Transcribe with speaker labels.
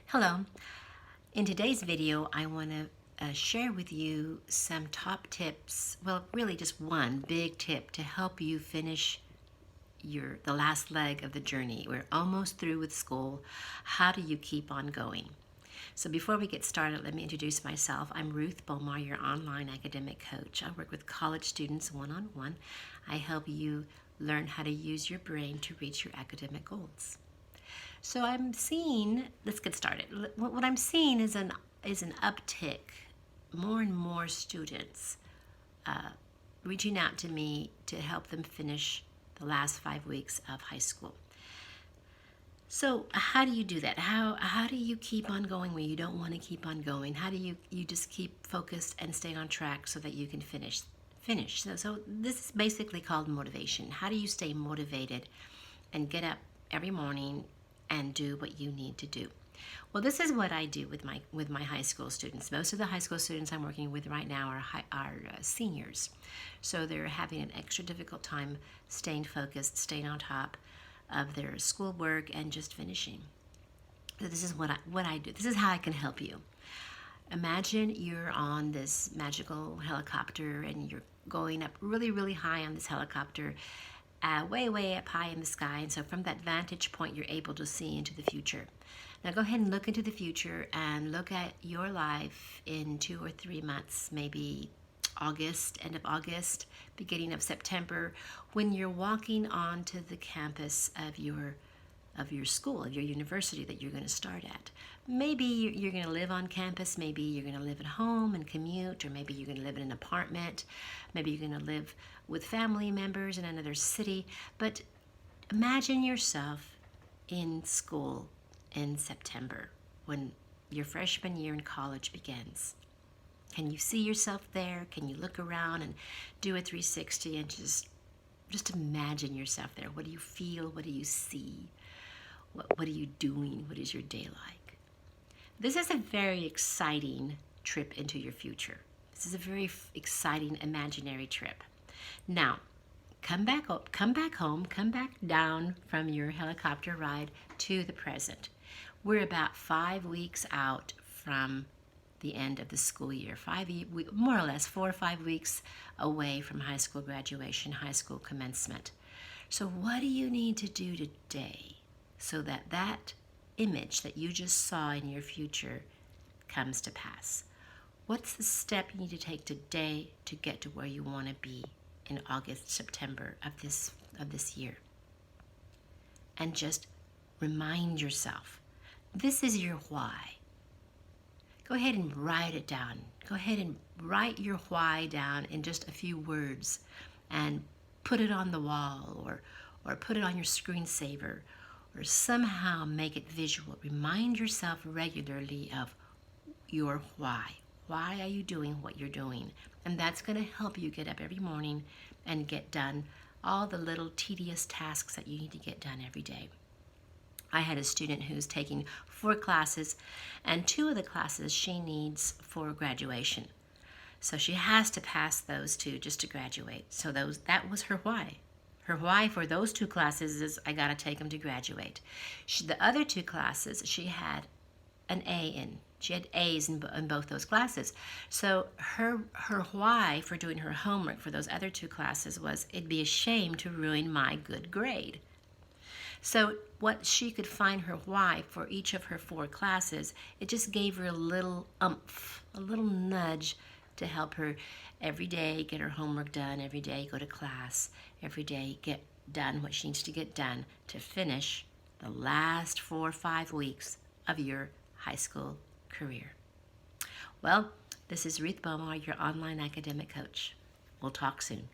Speaker 1: Hello. In today's video, I want to share with you some top tips. Well, really just one big tip to help you finish the last leg of the journey. We're almost through with school. How do you keep on going? So before we get started, let me introduce myself. I'm Ruth Bomar, your online academic coach. I work with college students one-on-one. I help you learn how to use your brain to reach your academic goals. So I'm seeing, let's get started. What I'm seeing is an uptick, more and more students reaching out to me to help them finish the last 5 weeks of high school. So how do you do that? How do you keep on going when you don't want to keep on going? How do you just keep focused and stay on track so that you can finish? So this is basically called motivation. How do you stay motivated and get up every morning and do what you need to do? Well, this is what I do with my high school students. Most of the high school students I'm working with right now are seniors, so they're having an extra difficult time staying focused, staying on top of their schoolwork, and just finishing. So this is what I do. This is how I can help you. Imagine you're on this magical helicopter and you're going up really, really high on this helicopter, way, way up high in the sky. And so from that vantage point, you're able to see into the future. Now go ahead and look into the future and look at your life in 2 or 3 months, maybe August, end of August, beginning of September, when you're walking onto the campus of your school, of your university that you're going to start at. Maybe you're going to live on campus, maybe you're going to live at home and commute, or maybe you're going to live in an apartment, maybe you're going to live with family members in another city. But imagine yourself in school in September when your freshman year in college begins. Can you see yourself there? Can you look around and do a 360 and just imagine yourself there? What do you feel? What do you see? What are you doing? What is your day like? This is a very exciting trip into your future. This is a very exciting imaginary trip. Now, come back home, come back down from your helicopter ride to the present. We're about 5 weeks out from the end of the school year, more or less 4 or 5 weeks away from high school graduation, high school commencement. So what do you need to do today so that that image that you just saw in your future comes to pass? What's the step you need to take today to get to where you want to be in August, September of this year? And just remind yourself, this is your why. Go ahead and write it down. Go ahead and write your why down in just a few words and put it on the wall or put it on your screensaver or somehow make it visual. Remind yourself regularly of your why. Why are you doing what you're doing? And that's going to help you get up every morning and get done all the little tedious tasks that you need to get done every day. I had a student who's taking 4 classes, and 2 of the classes she needs for graduation. So she has to pass those 2 just to graduate. So that was her why. Her why for those 2 classes is, I got to take them to graduate. The other 2 classes, she had an A in. She had A's in both those classes. So her why for doing her homework for those other 2 classes was, it'd be a shame to ruin my good grade. So what she could find her why for each of her 4 classes, it just gave her a little oomph, a little nudge to help her every day get her homework done, every day go to class, every day get done what she needs to get done to finish the last 4 or 5 weeks of your high school career. Well, this is Ruth Bomar, your online academic coach. We'll talk soon.